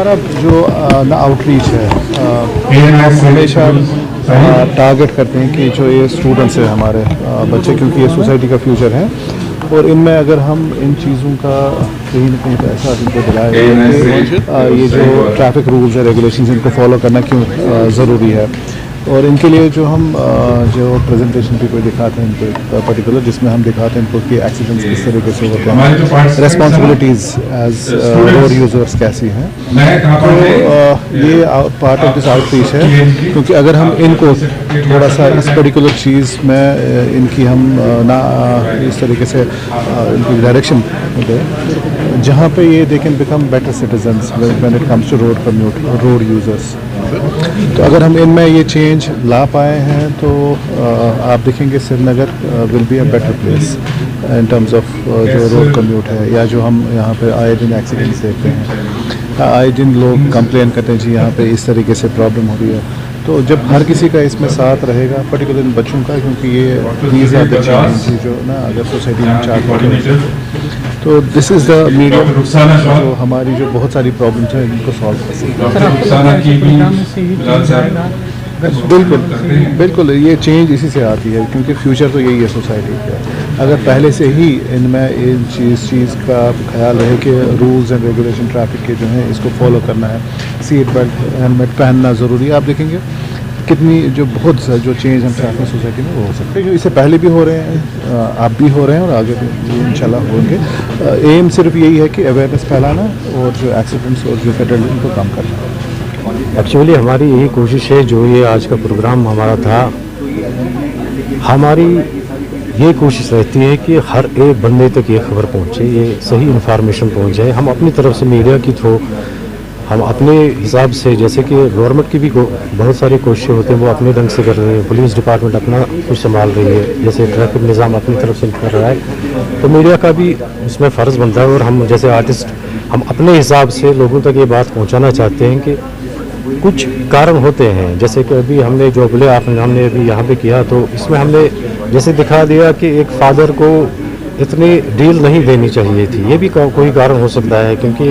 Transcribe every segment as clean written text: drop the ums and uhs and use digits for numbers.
हमारा जो ना आउटरीच है हम हमेशा टारगेट करते हैं कि जो ये स्टूडेंट्स हैं हमारे बच्चे, क्योंकि ये सोसाइटी का फ्यूचर है, और इनमें अगर हम इन चीज़ों का कहीं ना कहीं पैसा इनको दिलाए कि ये जो ट्रैफिक रूल्स है रेगुलेशंस इनको फॉलो करना क्यों ज़रूरी है, और इनके लिए जो हम जो प्रेजेंटेशन भी कोई दिखाते हैं इनको पर्टिकुलर, जिसमें हम दिखाते हैं इनको कि एक्सीडेंट्स किस तरीके से होते हैं, रेस्पॉन्सिबिलिटीज़ एज रोड यूज़र्स कैसी हैं। तो ये पार्ट ऑफ दिस आउटरीच है, क्योंकि अगर हम इनको थोड़ा सा इस पर्टिकुलर चीज़ में इनकी हम ना इस तरीके से इनकी डायरेक्शन दें जहाँ पे ये they can become better citizens when it comes to road commute road users. तो अगर हम इनमें ये चेंज ला पाए हैं तो आप देखेंगे Srinagar will be a better place in terms of जो रोड कम्यूट है, या जो हम यहाँ पे आए दिन एक्सीडेंट्स देखते हैं, आए दिन लोग कंप्लेन करते हैं जी यहाँ पे इस तरीके से प्रॉब्लम हो रही है। तो जब हर किसी का इसमें साथ रहेगा, पर्टिकुलर बच्चों का, क्योंकि ये दीज आर द चैलेंजेस जो ना अगर सोसाइटी में चाहते हैं, तो दिस इज़ द मीडियम जो हमारी जो बहुत सारी प्रॉब्लम्स हैं इनको सॉल्व कर सकते हैं। बिल्कुल बिल्कुल ये चेंज इसी से आती है, क्योंकि फ्यूचर तो यही है सोसाइटी का। अगर पहले से ही इनमें इन चीज़ का ख्याल रहे कि रूल्स एंड रेगुलेशन ट्रैफिक के जो हैं इसको फॉलो करना है, सीट बेल्ट हेलमेट पहनना ज़रूरी है, आप देखेंगे कितनी जो बहुत जो चेंज हम चाहते हैं सोसाइटी में वो हो सकते हैं, जो इससे पहले भी हो रहे हैं, आप भी हो रहे हैं और आगे भी इंशाल्लाह होंगे। एम सिर्फ यही है कि अवेयरनेस फैलाना और जो एक्सीडेंट्स और जो फेटल उनको कम करना। एक्चुअली हमारी यही कोशिश है, जो ये आज का प्रोग्राम हमारा था, हमारी ये कोशिश रहती है कि हर एक बंदे तक ये खबर पहुँचे, ये सही इन्फॉर्मेशन पहुँच जाए। हम अपनी तरफ से मीडिया के थ्रू हम अपने हिसाब से, जैसे कि गवर्नमेंट की भी बहुत सारी कोशिशें होती हैं, वो अपने ढंग से कर रही है, पुलिस डिपार्टमेंट अपना कुछ संभाल रही है, जैसे ट्रैफिक निज़ाम अपनी तरफ से कर रहा है, तो मीडिया का भी उसमें फ़र्ज़ बनता है। और हम जैसे आर्टिस्ट हम अपने हिसाब से लोगों तक ये बात पहुंचाना चाहते हैं कि कुछ कारण होते हैं, जैसे कि अभी हमने जो बोले हमने अभी यहाँ पे किया, तो इसमें हमने जैसे दिखा दिया कि एक फादर को इतनी डील नहीं देनी चाहिए थी, ये भी कोई कारण हो सकता है, क्योंकि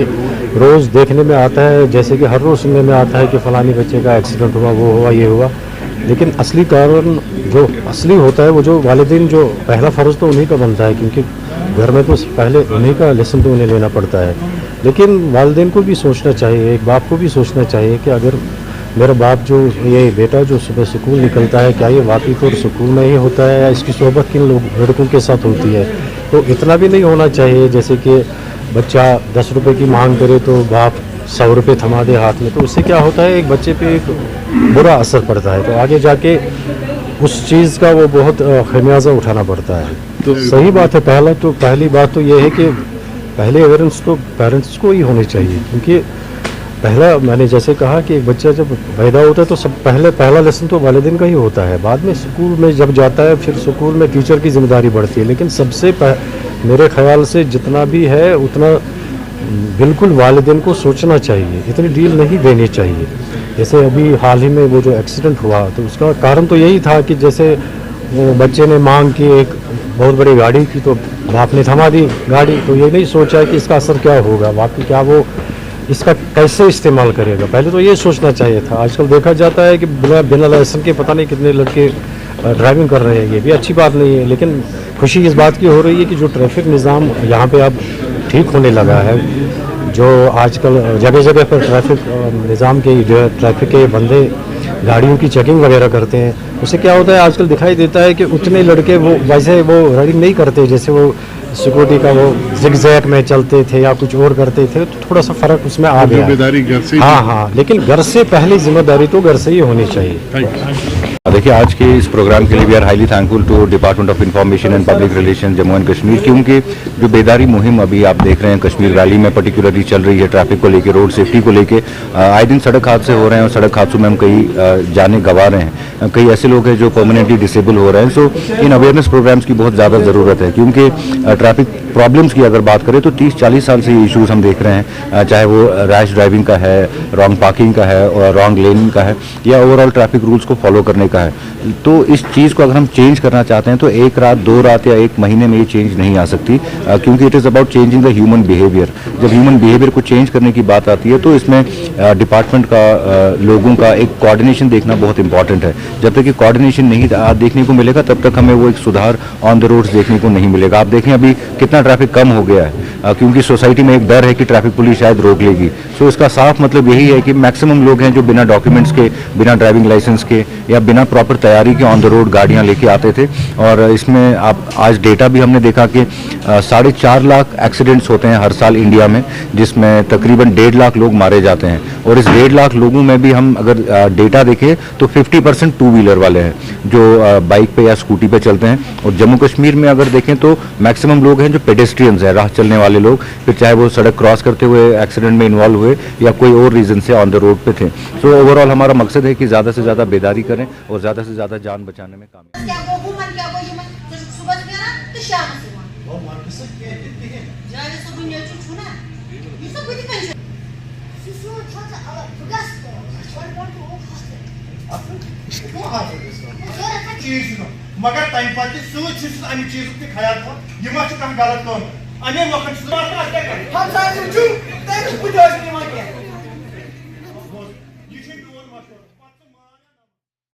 रोज़ देखने में आता है, जैसे कि हर रोज़ सुनने में आता है कि फ़लानी बच्चे का एक्सीडेंट हुआ, वो हुआ, ये हुआ, लेकिन असली कारण जो असली होता है वो जो वालिदैन, जो पहला फ़र्ज़ तो उन्हीं का बनता है, क्योंकि घर में तो पहले उन्हीं का लेसन तो उन्हें लेना पड़ता है। लेकिन वालिदैन को भी सोचना चाहिए, एक बाप को भी सोचना चाहिए कि अगर मेरा बाप जो ये बेटा जो सुबह स्कूल निकलता है, क्या ये वाकई तो स्कूल में ही होता है या इसकी सोबत किन लड़कों के साथ होती है। तो इतना भी नहीं होना चाहिए जैसे कि बच्चा 10 रुपये की मांग करे तो बाप 100 रुपये थमा दे हाथ में, तो उससे क्या होता है एक बच्चे पे एक बुरा असर पड़ता है, तो आगे जाके उस चीज़ का वो बहुत खमियाजा उठाना पड़ता है। तो सही बात है, पहली बात तो ये है कि पहले अवेयरनेस तो पेरेंट्स को ही होनी चाहिए, क्योंकि पहला मैंने जैसे कहा कि एक बच्चा जब पैदा होता है तो पहला लेसन तो वालिदैन का ही होता है, बाद में स्कूल में जब जाता है फिर स्कूल में टीचर की जिम्मेदारी बढ़ती है, लेकिन सबसे मेरे ख्याल से जितना भी है उतना बिल्कुल वालिदैन को सोचना चाहिए, इतनी डील नहीं देनी चाहिए। जैसे अभी हाल ही में वो जो एक्सीडेंट हुआ, तो उसका कारण तो यही था कि जैसे वो बच्चे ने मांग की एक बहुत बड़ी गाड़ी की, तो बाप ने थमा दी गाड़ी, तो ये नहीं सोचा कि इसका असर क्या होगा, बाकी क्या वो इसका कैसे इस्तेमाल करेगा, पहले तो ये सोचना चाहिए था। आजकल देखा जाता है कि बिना लाइसेंस के पता नहीं कितने लड़के ड्राइविंग कर रहे हैं, ये भी अच्छी बात नहीं है, लेकिन खुशी इस बात की हो रही है कि जो ट्रैफिक निज़ाम यहाँ पे अब ठीक होने लगा है, जो आजकल जगह जगह पर ट्रैफिक निज़ाम के जो है ट्रैफिक के बंदे गाड़ियों की चेकिंग वगैरह करते हैं, उससे क्या होता है आजकल दिखाई देता है कि उतने लड़के वो वैसे वो राइडिंग नहीं करते, जैसे वो सिक्योरिटी का वो जिगजैग में चलते थे या कुछ और करते थे, तो थोड़ा सा फ़र्क उसमें आ गया। जिम्मेदारी घर से, हाँ, लेकिन घर से पहले जिम्मेदारी तो घर से ही होनी चाहिए। देखिए, आज के इस प्रोग्राम के लिए we are highly thankful to department of information and public relation Jammu and Kashmir, क्योंकि जो बेदारी मुहिम अभी आप देख रहे हैं कश्मीर वैली में पर्टिकुलरली चल रही है ट्रैफिक को लेके, रोड सेफ्टी को लेके, आए दिन सड़क हादसे हो रहे हैं और सड़क हादसों में हम कई जाने गंवा रहे हैं, कई ऐसे लोग हैं जो परमानेंटली डिसेबल हो रहे हैं। सो इन अवेयरनेस प्रोग्राम्स की बहुत ज़्यादा ज़रूरत है, क्योंकि ट्रैफिक प्रॉब्लम्स की अगर बात करें तो 30-40 साल से ये इशूज़ हम देख रहे हैं, चाहे वो रैश ड्राइविंग का है, रॉन्ग पार्किंग का है और रॉन्ग लेनिंग का है, या ओवरऑल ट्रैफिक रूल्स को फॉलो करने का है। तो इस चीज़ को अगर हम चेंज करना चाहते हैं तो एक रात, 2 रात या 1 महीने में ये चेंज नहीं आ सकती, क्योंकि it is about changing the human behaviour. जब ह्यूमन बिहेवियर को चेंज करने की बात आती है तो इसमें डिपार्टमेंट का लोगों का एक कोऑर्डिनेशन देखना बहुत इंपॉर्टेंट है। जब तक कि कोऑर्डिनेशन नहीं देखने को मिलेगा तब तक हमें वो एक सुधार ऑन द रोड्स देखने को नहीं मिलेगा। आप देखें अभी कितना ट्रैफिक कम हो गया है, क्योंकि सोसाइटी में एक डर है कि ट्रैफिक पुलिस शायद रोक लेगी। सो इसका साफ मतलब यही है कि मैक्सिमम लोग हैं जो बिना डॉक्यूमेंट्स के, बिना ड्राइविंग लाइसेंस के या बिना प्रॉपर तैयारी के ऑन द रोड गाड़ियां लेके आते थे। और इसमें आप आज डेटा भी हमने देखा कि 4.5 लाख एक्सीडेंट्स होते हैं हर साल इंडिया में, जिसमें तकरीबन 1.5 लाख लोग मारे जाते हैं। और इस 1.5 लाख लोगों में भी हम अगर डेटा देखें तो 50% टू व्हीलर वाले हैं जो बाइक पे या स्कूटी पे चलते हैं। और जम्मू कश्मीर में अगर देखें तो मैक्सिमम लोग हैं जो पेडेस्ट्रियंस हैं, राह चलने वाले लोग, फिर चाहे वो सड़क क्रॉस करते हुए एक्सीडेंट में इन्वॉल्व हुए या कोई और रीज़न से ऑन द रोड पे थे। सो ओवरऑल हमारा मकसद है कि ज़्यादा से ज़्यादा बेदारी करें और ज़्यादा से ज़्यादा जान बचाने में कामयाब। मगर तम पे अमे चीज ख्याल थो यह गलत कम अमे वक्त